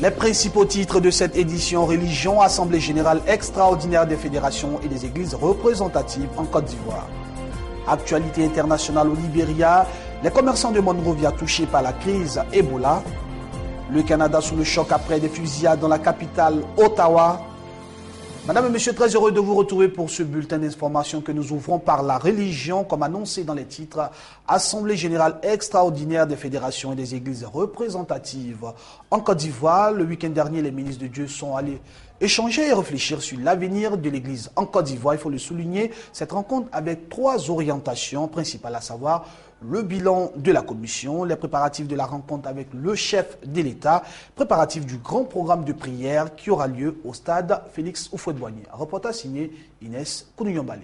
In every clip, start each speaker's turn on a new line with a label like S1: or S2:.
S1: Les principaux titres de cette édition: religion, assemblée générale extraordinaire des fédérations et des églises représentatives en Côte d'Ivoire. Actualité internationale au Libéria, les commerçants de Monrovia touchés par la crise Ebola. Le Canada sous le choc après des fusillades dans la capitale Ottawa. Madame et Monsieur, très heureux de vous retrouver pour ce bulletin d'information que nous ouvrons par la religion, comme annoncé dans les titres. Assemblée générale extraordinaire des fédérations et des églises représentatives en Côte d'Ivoire. Le week-end dernier, les ministres de Dieu sont allés échanger et réfléchir sur l'avenir de l'église en Côte d'Ivoire. Il faut le souligner, cette rencontre avec 3 orientations principales, à savoir le bilan de la commission, les préparatifs de la rencontre avec le chef de l'État, préparatifs du grand programme de prière qui aura lieu au stade Félix Houphouët-Boigny. Reportage signé Inès Kounouyombale.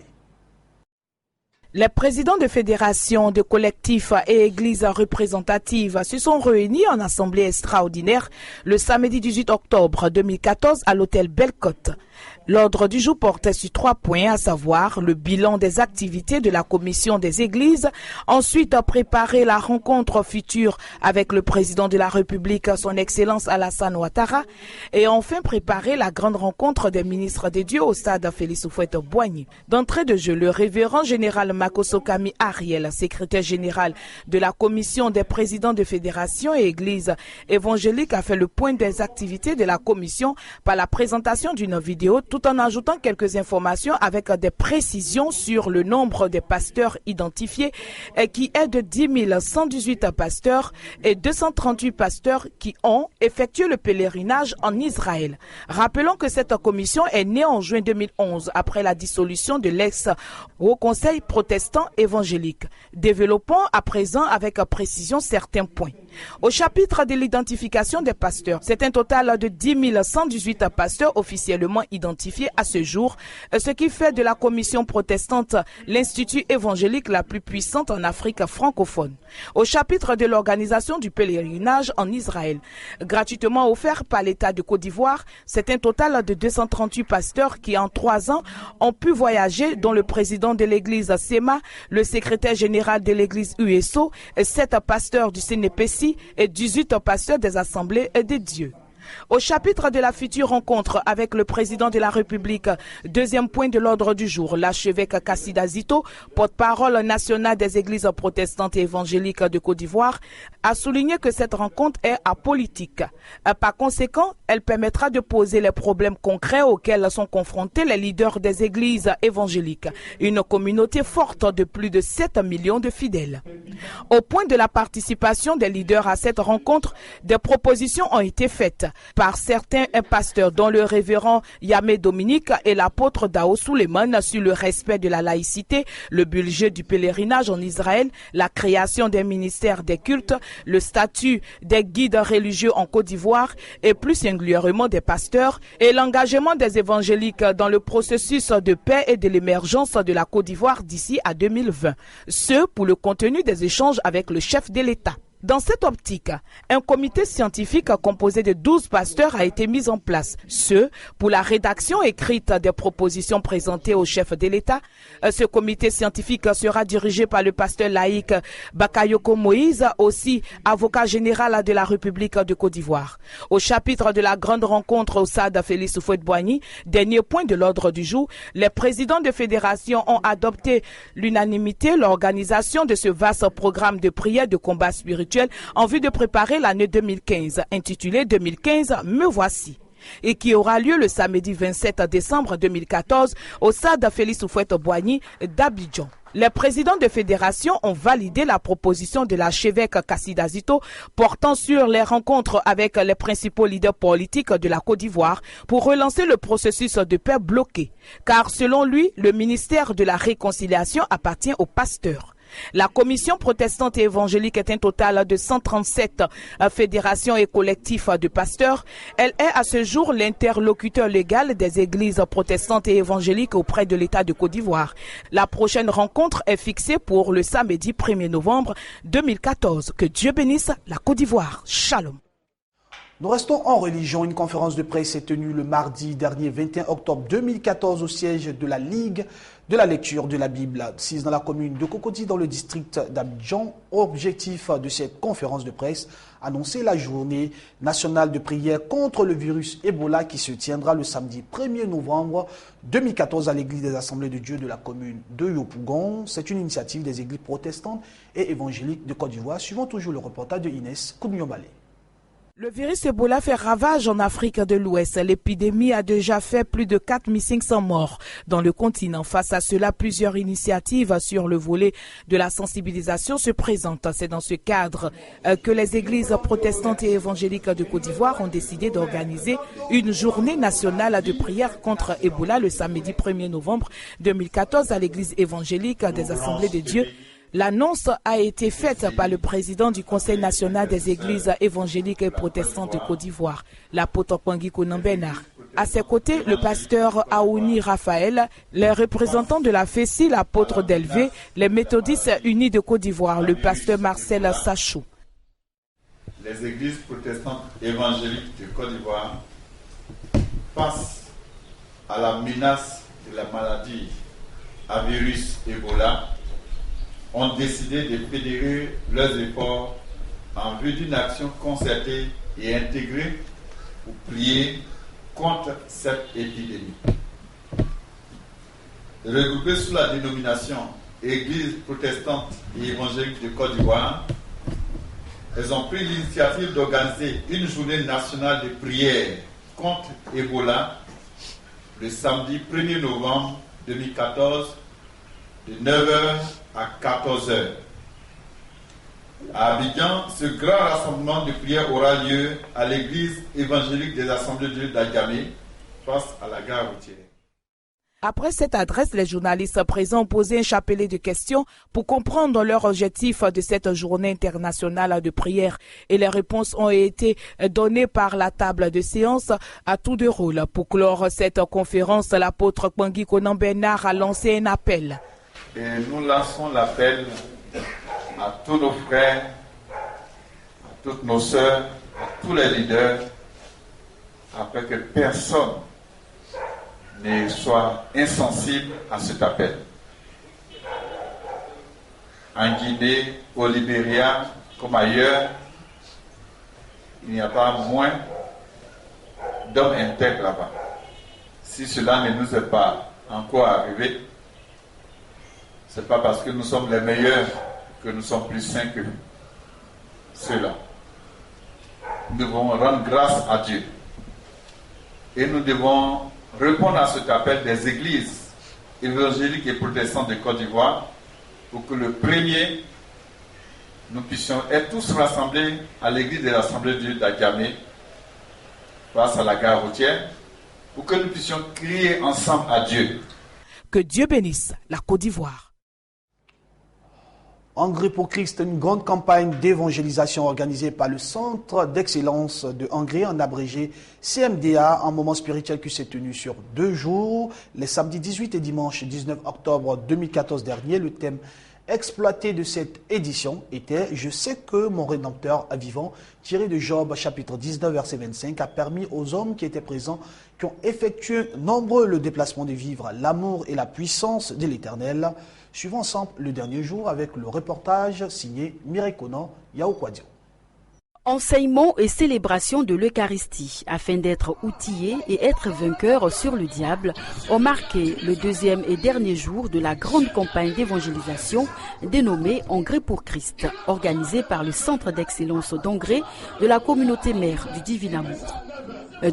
S2: Les présidents de fédérations, de collectifs et églises représentatives se sont réunis en assemblée extraordinaire le samedi 18 octobre 2014 à l'hôtel Belle-Côte. L'ordre du jour portait sur 3 points, à savoir le bilan des activités de la commission des églises, ensuite préparer la rencontre future avec le président de la République, son Excellence Alassane Ouattara, et enfin préparer la grande rencontre des ministres des dieux au stade Félix Houphouët-Boigny. D'entrée de jeu, le révérend général Makosso Kami Ariel, secrétaire général de la commission des présidents de fédérations et églises évangéliques, a fait le point des activités de la commission par la présentation d'une vidéo, tout en ajoutant quelques informations avec des précisions sur le nombre de pasteurs identifiés, qui est de 10 118 pasteurs et 238 pasteurs qui ont effectué le pèlerinage en Israël. Rappelons que cette commission est née en juin 2011 après la dissolution de l'ex-Haut Conseil protestant évangélique. Développons à présent avec précision certains points. Au chapitre de l'identification des pasteurs, c'est un total de 10 118 pasteurs officiellement identifiés à ce jour, ce qui fait de la commission protestante l'institut évangélique la plus puissante en Afrique francophone. Au chapitre de l'organisation du pèlerinage en Israël, gratuitement offert par l'État de Côte d'Ivoire, c'est un total de 238 pasteurs qui en 3 ans ont pu voyager, dont le président de l'église SEMA, le secrétaire général de l'église USO, 7 pasteurs du CNPC et 18 pasteurs des assemblées des dieux. Au chapitre de la future rencontre avec le président de la République, deuxième point de l'ordre du jour, l'archevêque Kassida Zito, porte-parole national des églises protestantes et évangéliques de Côte d'Ivoire, a souligné que cette rencontre est apolitique. Par conséquent, elle permettra de poser les problèmes concrets auxquels sont confrontés les leaders des églises évangéliques, une communauté forte de plus de 7 millions de fidèles. Au point de la participation des leaders à cette rencontre, des propositions ont été faites par certains pasteurs, dont le révérend Yamé Dominique et l'apôtre Dao Suleiman, sur le respect de la laïcité, le budget du pèlerinage en Israël, la création des ministères des cultes, le statut des guides religieux en Côte d'Ivoire et plus singulièrement des pasteurs, et l'engagement des évangéliques dans le processus de paix et de l'émergence de la Côte d'Ivoire d'ici à 2020. Ce pour le contenu des échanges avec le chef de l'État. Dans cette optique, un comité scientifique composé de 12 pasteurs a été mis en place. Ce, pour la rédaction écrite des propositions présentées au chef de l'État. Ce comité scientifique sera dirigé par le pasteur laïque Bakayoko Moïse, aussi avocat général de la République de Côte d'Ivoire. Au chapitre de la grande rencontre au stade Félix Houphouët-Boigny, dernier point de l'ordre du jour, les présidents de fédération ont adopté l'unanimité l'organisation de ce vaste programme de prière de combat spirituel en vue de préparer l'année 2015, intitulée 2015, me voici, et qui aura lieu le samedi 27 décembre 2014 au stade Félix Houphouët-Boigny d'Abidjan. Les présidents de fédération ont validé la proposition de l'archevêque Kassida Zito portant sur les rencontres avec les principaux leaders politiques de la Côte d'Ivoire pour relancer le processus de paix bloqué. Car selon lui, le ministère de la Réconciliation appartient aux pasteurs. La commission protestante et évangélique est un total de 137 fédérations et collectifs de pasteurs. Elle est à ce jour l'interlocuteur légal des églises protestantes et évangéliques auprès de l'État de Côte d'Ivoire. La prochaine rencontre est fixée pour le samedi 1er novembre 2014. Que Dieu bénisse la Côte d'Ivoire. Shalom.
S1: Nous restons en religion. Une conférence de presse s'est tenue le mardi dernier 21 octobre 2014 au siège de la Ligue de la lecture de la Bible, assise dans la commune de Cocody dans le district d'Abidjan. Objectif de cette conférence de presse, annoncer la journée nationale de prière contre le virus Ebola qui se tiendra le samedi 1er novembre 2014 à l'église des Assemblées de Dieu de la commune de Yopougon. C'est une initiative des églises protestantes et évangéliques de Côte d'Ivoire. Suivons toujours le reportage de Inès Koumiombale.
S2: Le virus Ebola fait ravage en Afrique de l'Ouest. L'épidémie a déjà fait plus de 4500 morts dans le continent. Face à cela, plusieurs initiatives sur le volet de la sensibilisation se présentent. C'est dans ce cadre que les églises protestantes et évangéliques de Côte d'Ivoire ont décidé d'organiser une journée nationale de prière contre Ebola le samedi 1er novembre 2014 à l'église évangélique des Assemblées de Dieu. L'annonce a été faite par le président du Conseil national des églises évangéliques et protestantes de Côte d'Ivoire, l'apôtre Pangui Konambenar. À ses côtés, le pasteur Aouni Raphaël, les représentants de la FESI, l'apôtre Delvé, les méthodistes unis de Côte d'Ivoire, le pasteur Marcel Sachou.
S3: Les églises protestantes évangéliques de Côte d'Ivoire, face à la menace de la maladie à virus Ebola, ont décidé de fédérer leurs efforts en vue d'une action concertée et intégrée pour plier contre cette épidémie. Regroupées sous la dénomination Église protestante et évangélique de Côte d'Ivoire, elles ont pris l'initiative d'organiser une journée nationale de prière contre Ebola le samedi 1er novembre 2014 de 9h à 14h. À Abidjan, ce grand rassemblement de prière aura lieu à l'église évangélique des Assemblées de Dieu d'Adjamé, face à la gare routière.
S2: Après cette adresse, les journalistes présents ont posé un chapelet de questions pour comprendre leur objectif de cette journée internationale de prière et les réponses ont été données par la table de séance à tour de rôle. Pour clore cette conférence, l'apôtre Pangui Konambenar a lancé un appel.
S3: Et nous lançons l'appel à tous nos frères, à toutes nos sœurs, à tous les leaders, afin que personne ne soit insensible à cet appel. En Guinée, au Libéria, comme ailleurs, il n'y a pas moins d'hommes intègres là-bas. Si cela ne nous est pas encore arrivé, ce n'est pas parce que nous sommes les meilleurs que nous sommes plus saints que ceux-là. Nous devons rendre grâce à Dieu. Et nous devons répondre à cet appel des églises évangéliques et protestantes de Côte d'Ivoire pour que le premier, nous puissions être tous rassemblés à l'église de l'Assemblée de Dieu d'Adjamé, face à la gare routière, pour que nous puissions crier ensemble à Dieu.
S2: Que Dieu bénisse la Côte d'Ivoire.
S1: Hongrie pour Christ, une grande campagne d'évangélisation organisée par le Centre d'excellence de Hongrie, en abrégé CMDA, un moment spirituel qui s'est tenu sur 2 jours, les samedis 18 et dimanche 19 octobre 2014 dernier. Le thème exploité de cette édition était « Je sais que mon Rédempteur vivant », tiré de Job chapitre 19 verset 25, a permis aux hommes qui étaient présents, qui ont effectué nombreux le déplacement de vivre l'amour et la puissance de l'Éternel. Suivons ensemble le dernier jour avec le reportage signé Mireille Conan, Yao Kwadio.
S4: Enseignement et célébration de l'Eucharistie, afin d'être outillés et être vainqueurs sur le diable, ont marqué le 2e et dernier jour de la grande campagne d'évangélisation dénommée Hongrie pour Christ, organisée par le Centre d'excellence d'Hongrie de la communauté mère du Divin Amour.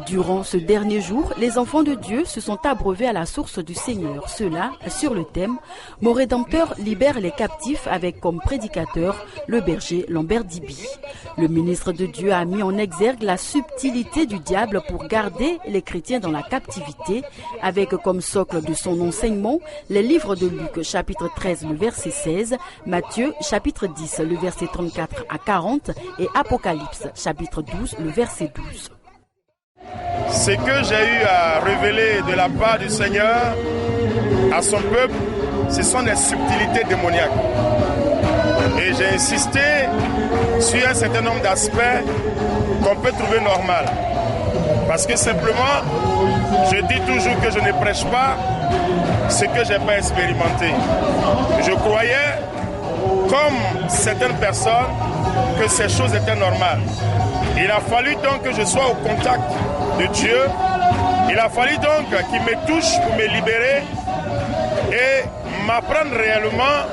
S4: Durant ce dernier jour, les enfants de Dieu se sont abreuvés à la source du Seigneur. Cela sur le thème « Mon Rédempteur libère les captifs » avec comme prédicateur le berger Lambert Dibi. Le ministre de Dieu a mis en exergue la subtilité du diable pour garder les chrétiens dans la captivité, avec comme socle de son enseignement les livres de Luc chapitre 13 le verset 16, Matthieu chapitre 10 le verset 34 à 40 et Apocalypse chapitre 12 le verset 12.
S5: Ce que j'ai eu à révéler de la part du Seigneur à son peuple, ce sont des subtilités démoniaques. Et j'ai insisté sur un certain nombre d'aspects qu'on peut trouver normal. Parce que simplement, je dis toujours que je ne prêche pas ce que je n'ai pas expérimenté. Je croyais, comme certaines personnes, que ces choses étaient normales. Il a fallu donc que je sois au contact de Dieu. Il a fallu donc qu'il me touche pour me libérer et m'apprendre réellement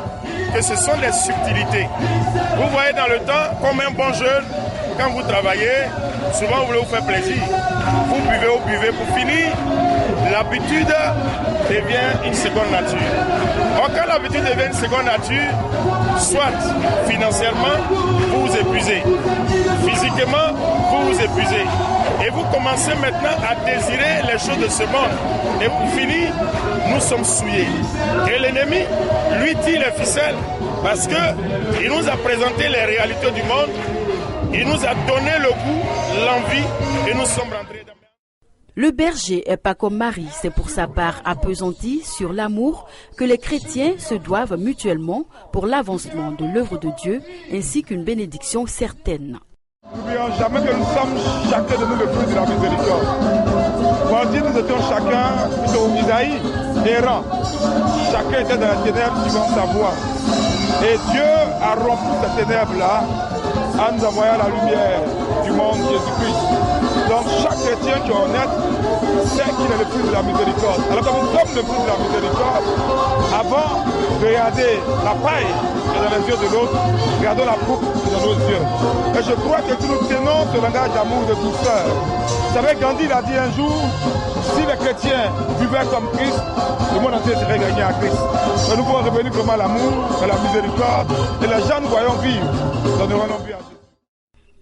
S5: que ce sont des subtilités. Vous voyez dans le temps, comme un bon jeune, quand vous travaillez, souvent vous voulez vous faire plaisir. Vous buvez, pour finir, l'habitude devient une seconde nature. Or, quand l'habitude devient une seconde nature, soit financièrement, vous vous épuisez. Physiquement, vous vous épuisez. Et vous commencez maintenant à désirer les choses de ce monde. Et pour finir, nous sommes souillés. Et l'ennemi, lui, tire les ficelles parce qu'il nous a présenté les réalités du monde. Il nous a donné le goût, l'envie et nous sommes rentrés dans...
S4: Le berger Paco Marie s'est pour sa part appesanti sur l'amour que les chrétiens se doivent mutuellement pour l'avancement de l'œuvre de Dieu ainsi qu'une bénédiction certaine.
S6: N'oublions jamais que nous sommes chacun de nous le fruit de la miséricorde. Quand dit nous étions chacun, plutôt Isaïe, errant. Chacun était dans la ténèbre suivant sa voie. Et Dieu a rompu cette ténèbre-là en nous envoyant la lumière du monde Jésus-Christ. Donc chaque chrétien qui est honnête sait qu'il est le fruit de la miséricorde. Alors comme nous sommes le fruit de la miséricorde, avant de regarder la paille qui est dans les yeux de l'autre, regardons la coupe qui est dans nos yeux. Et je crois que si nous tenons ce langage d'amour, de douceur, vous savez, Gandhi il a dit un jour, si les chrétiens vivaient comme Christ, le monde entier serait gagné à Christ. Mais nous pouvons revenir vraiment à l'amour, à la miséricorde, et les gens nous voyons vivre, donneront nos vies à Dieu.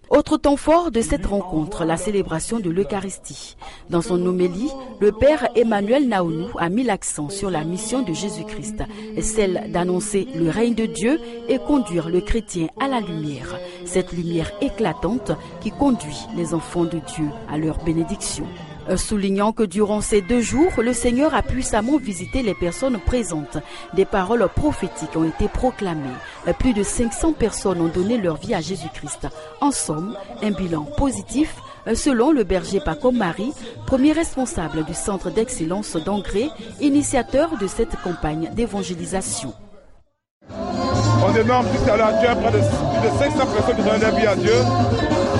S4: Autre temps fort de cette rencontre, la célébration de l'Eucharistie. Dans son homélie, le père Emmanuel Naounou a mis l'accent sur la mission de Jésus-Christ, celle d'annoncer le règne de Dieu et conduire le chrétien à la lumière. Cette lumière éclatante qui conduit les enfants de Dieu à leur bénédiction. Soulignant que durant ces 2 jours, le Seigneur a puissamment visité les personnes présentes. Des paroles prophétiques ont été proclamées. Plus de 500 personnes ont donné leur vie à Jésus-Christ. En somme, un bilan positif, selon le berger Paco Marie, premier responsable du centre d'excellence d'Angré, initiateur de cette campagne d'évangélisation.
S6: On dénombre jusqu'à l'heure actuelle près de 500 personnes qui donnent leur vie à Dieu.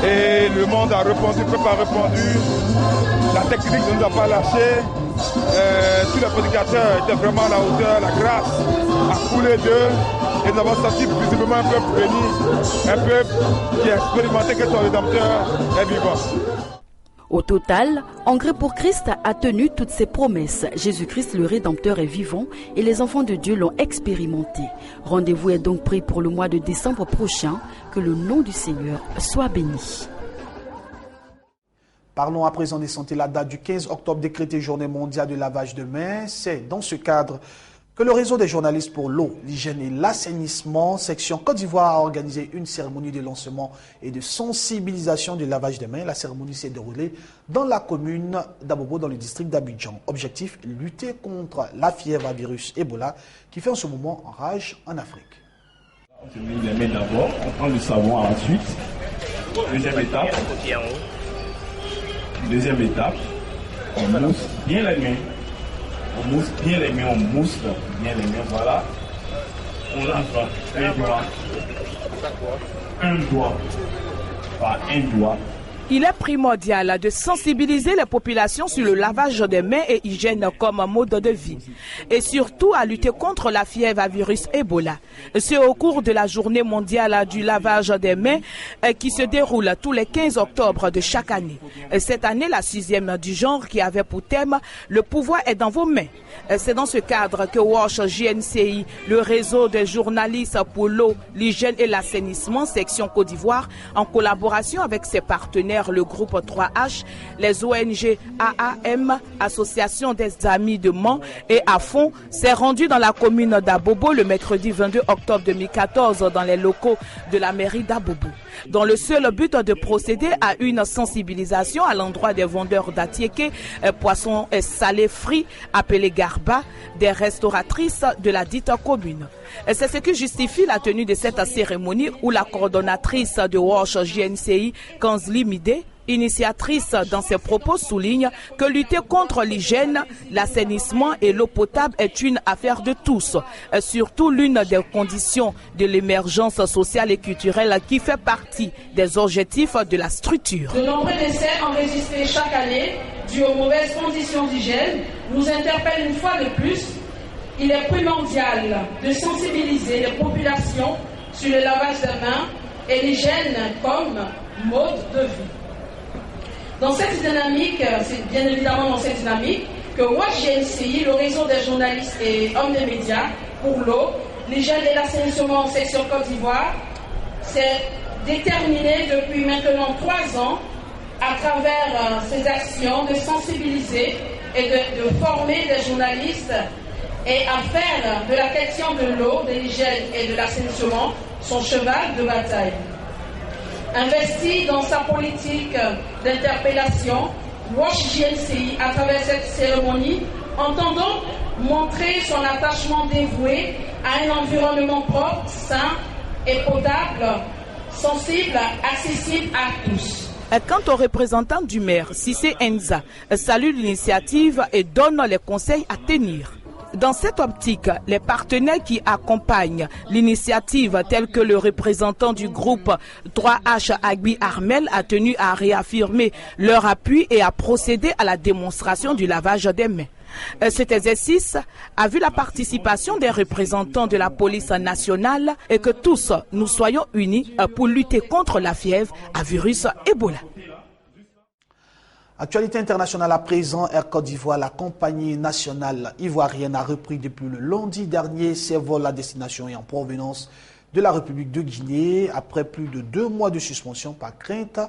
S6: Et le monde a répondu, le peuple a répondu. La technique ne nous a pas lâché. Tous les prédicateurs étaient vraiment à la hauteur. La grâce a coulé d'eux. Et nous avons senti visiblement un peuple béni, un peuple qui a expérimenté que son Rédempteur est vivant.
S4: Au total, Angré pour Christ a tenu toutes ses promesses. Jésus-Christ le Rédempteur est vivant et les enfants de Dieu l'ont expérimenté. Rendez-vous est donc pris pour le mois de décembre prochain. Que le nom du Seigneur soit béni.
S1: Parlons à présent des santé. La date du 15 octobre décrétée journée mondiale de lavage de mains. C'est dans ce cadre que le réseau des journalistes pour l'eau, l'hygiène et l'assainissement, section Côte d'Ivoire, a organisé une cérémonie de lancement et de sensibilisation du lavage des mains. La cérémonie s'est déroulée dans la commune d'Abobo, dans le district d'Abidjan. Objectif, lutter contre la fièvre à virus Ebola qui fait en ce moment rage en Afrique.
S7: On se met les mains d'abord, on prend le savon ensuite. Deuxième étape, on mousse bien les mains. On mousse bien les mains, on mousse bien les mains, voilà. On lave un doigt par un doigt.
S2: Il est primordial de sensibiliser les populations sur le lavage des mains et hygiène comme mode de vie. Et surtout à lutter contre la fièvre à virus Ebola. C'est au cours de la journée mondiale du lavage des mains qui se déroule tous les 15 octobre de chaque année. Cette année, la 6e du genre qui avait pour thème « Le pouvoir est dans vos mains ». C'est dans ce cadre que WASH JNCI, le réseau des journalistes pour l'eau, l'hygiène et l'assainissement, section Côte d'Ivoire, en collaboration avec ses partenaires, le groupe 3H, les ONG AAM, Association des Amis de Mans et AFON, s'est rendu dans la commune d'Abobo le mercredi 22 octobre 2014 dans les locaux de la mairie d'Abobo, dans le seul but de procéder à une sensibilisation à l'endroit des vendeurs d'atiéké, poissons salés frits appelés garba, des restauratrices de la dite commune. C'est ce qui justifie la tenue de cette cérémonie où la coordonnatrice de WASH JNCI, Kanzli Mide, initiatrice dans ses propos, souligne que lutter contre l'hygiène, l'assainissement et l'eau potable est une affaire de tous, surtout l'une des conditions de l'émergence sociale et culturelle qui fait partie des objectifs de la structure.
S8: De nombreux décès enregistrés chaque année dus aux mauvaises conditions d'hygiène nous interpellent une fois de plus. Il est primordial de sensibiliser les populations sur le lavage des mains et l'hygiène comme mode de vie. Dans cette dynamique, c'est bien évidemment dans cette dynamique que WASH JNCI, le réseau des journalistes et hommes des médias pour l'eau, l'hygiène et l'assainissement en section Côte d'Ivoire, s'est déterminé depuis maintenant 3 ans à travers ces actions de sensibiliser et de former des journalistes et à faire de la question de l'eau, de l'hygiène et de l'assainissement son cheval de bataille. Investi dans sa politique d'interpellation, WASH JNCI, à travers cette cérémonie, entend donc montrer son attachement dévoué à un environnement propre, sain et potable, sensible, accessible à tous.
S2: Quant au représentant du maire, Cissé Enza, salue l'initiative et donne les conseils à tenir. Dans cette optique, les partenaires qui accompagnent l'initiative, tels que le représentant du groupe 3H Agbi Armel, a tenu à réaffirmer leur appui et à procéder à la démonstration du lavage des mains. Cet exercice a vu la participation des représentants de la police nationale et que tous nous soyons unis pour lutter contre la fièvre à virus Ebola.
S1: Actualité internationale à présent, Air Côte d'Ivoire, la compagnie nationale ivoirienne a repris depuis le lundi dernier ses vols à destination et en provenance de la République de Guinée après plus de 2 mois de suspension par crainte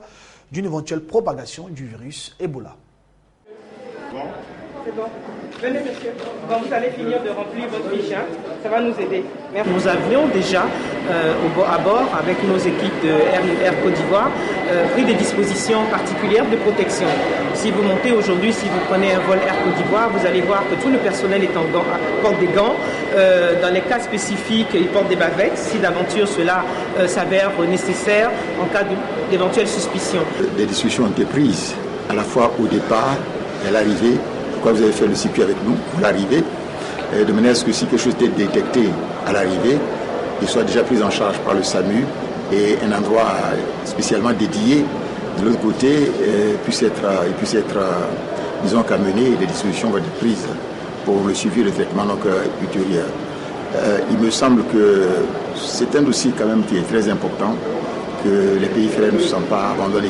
S1: d'une éventuelle propagation du virus Ebola.
S9: C'est bon. Venez, monsieur. Bon, vous allez finir de remplir votre fiche. Ça va nous aider. Merci. Nous avions déjà, à bord, avec nos équipes de Air Côte d'Ivoire, pris des dispositions particulières de protection. Si vous montez aujourd'hui, si vous prenez un vol Air Côte d'Ivoire, vous allez voir que tout le personnel est en gants, porte des gants. Dans les cas spécifiques, ils portent des bavettes. Si d'aventure cela s'avère nécessaire en cas d'éventuelle suspicion.
S10: Des discussions ont été prises à la fois au départ et à l'arrivée. Pourquoi vous avez fait le circuit avec nous pour l'arrivée, de manière à ce que si quelque chose était détecté à l'arrivée, il soit déjà pris en charge par le SAMU et un endroit spécialement dédié de l'autre côté puisse être disons qu'à mener, des dispositions vont être prises pour le suivi et le traitement ultérieur. Il me semble que c'est un dossier quand même qui est très important, que les pays frères ne se sentent pas abandonnés.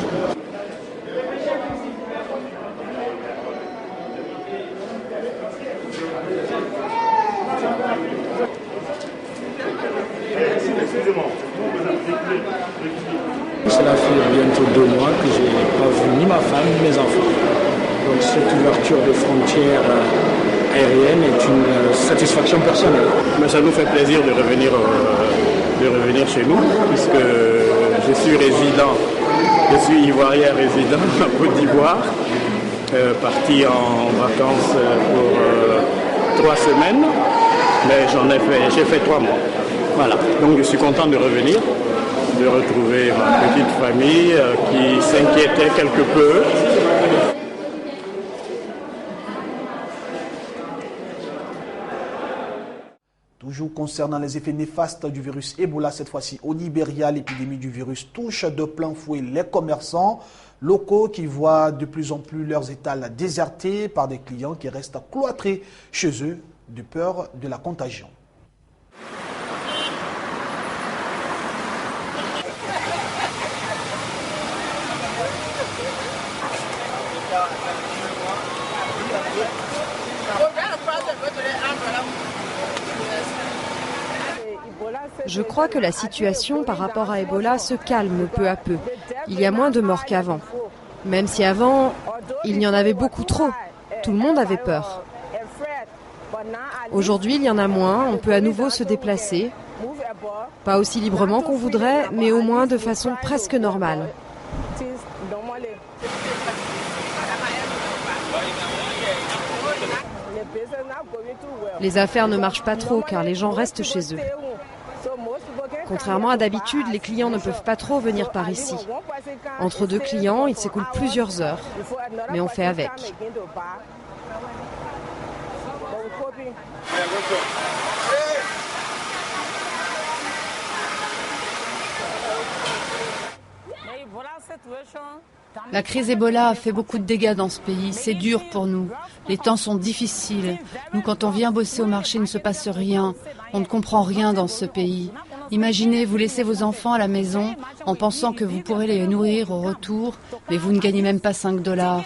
S11: Cela fait bientôt 2 mois que je n'ai pas vu ni ma femme ni mes enfants. Donc cette ouverture de frontières aériennes est une satisfaction personnelle.
S12: Mais ça nous fait plaisir de revenir chez nous, puisque je suis ivoirien résident en Côte d'Ivoire, parti en vacances pour 3 semaines, mais j'ai fait 3 mois. Voilà, donc je suis content de revenir, de retrouver ma petite famille qui s'inquiétait quelque peu.
S1: Toujours concernant les effets néfastes du virus Ebola, cette fois-ci au Libéria, l'épidémie du virus touche de plein fouet les commerçants locaux qui voient de plus en plus leurs étals désertés par des clients qui restent cloîtrés chez eux de peur de la contagion.
S13: Je crois que la situation par rapport à Ebola se calme peu à peu. Il y a moins de morts qu'avant. Même si avant, il y en avait beaucoup trop. Tout le monde avait peur. Aujourd'hui, il y en a moins. On peut à nouveau se déplacer. Pas aussi librement qu'on voudrait, mais au moins de façon presque normale. Les affaires ne marchent pas trop car les gens restent chez eux. Contrairement à d'habitude, les clients ne peuvent pas trop venir par ici. Entre deux clients, il s'écoule plusieurs heures, mais on fait avec.
S14: La crise Ebola a fait beaucoup de dégâts dans ce pays. C'est dur pour nous. Les temps sont difficiles. Nous, quand on vient bosser au marché, il ne se passe rien. On ne comprend rien dans ce pays. Imaginez, vous laissez vos enfants à la maison en pensant que vous pourrez les nourrir au retour, mais vous ne gagnez même pas $5.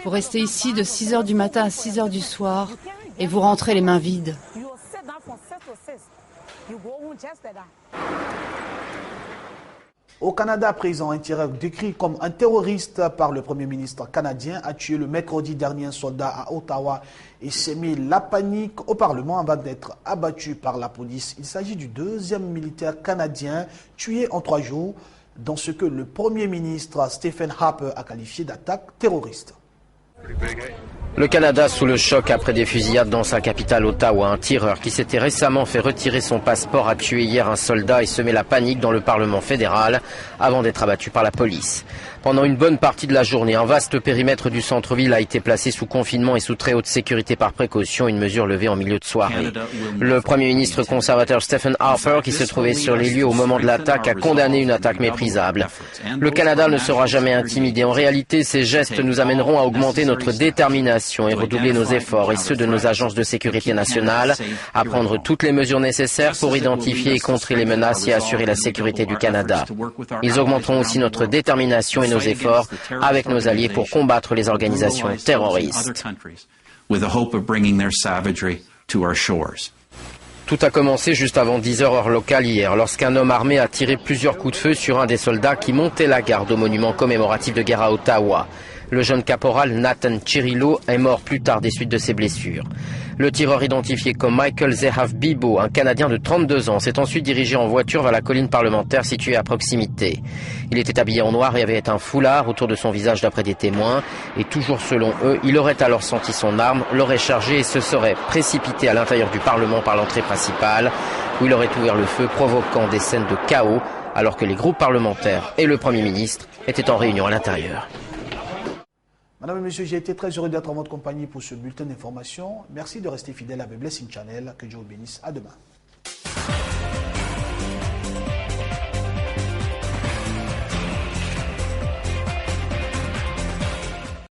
S14: Vous restez ici de 6h du matin à 6h du soir et vous rentrez les mains vides.
S1: Au Canada à présent, un tireur décrit comme un terroriste par le Premier ministre canadien a tué le mercredi dernier un soldat à Ottawa et sémé la panique au Parlement avant d'être abattu par la police. Il s'agit du deuxième militaire canadien tué en 3 jours dans ce que le Premier ministre Stephen Harper a qualifié d'attaque terroriste.
S15: Le Canada sous le choc après des fusillades dans sa capitale Ottawa. Un tireur qui s'était récemment fait retirer son passeport a tué hier un soldat et semé la panique dans le Parlement fédéral avant d'être abattu par la police. Pendant une bonne partie de la journée, un vaste périmètre du centre-ville a été placé sous confinement et sous très haute sécurité par précaution, une mesure levée en milieu de soirée. Le Premier ministre conservateur Stephen Harper, qui se trouvait sur les lieux au moment de l'attaque, a condamné une attaque méprisable. Le Canada ne sera jamais intimidé. En réalité, ces gestes nous amèneront à augmenter notre détermination et redoubler nos efforts et ceux de nos agences de sécurité nationale à prendre toutes les mesures nécessaires pour identifier et contrer les menaces et assurer la sécurité du Canada. Ils augmenteront aussi notre détermination et nos efforts avec nos alliés pour combattre les organisations terroristes. Tout a commencé juste avant 10h heure locale hier, lorsqu'un homme armé a tiré plusieurs coups de feu sur un des soldats qui montait la garde au monument commémoratif de guerre à Ottawa. Le jeune caporal Nathan Chirillo est mort plus tard des suites de ses blessures. Le tireur identifié comme Michael Zehav Bibo, un Canadien de 32 ans, s'est ensuite dirigé en voiture vers la colline parlementaire située à proximité. Il était habillé en noir et avait un foulard autour de son visage d'après des témoins. Et toujours selon eux, il aurait alors senti son arme, l'aurait chargée et se serait précipité à l'intérieur du Parlement par l'entrée principale, où il aurait ouvert le feu, provoquant des scènes de chaos, alors que les groupes parlementaires et le Premier ministre étaient en réunion à l'intérieur.
S1: Madame et Monsieur, j'ai été très heureux d'être en votre compagnie pour ce bulletin d'information. Merci de rester fidèle à Blessing Channel. Que Dieu vous bénisse. À demain.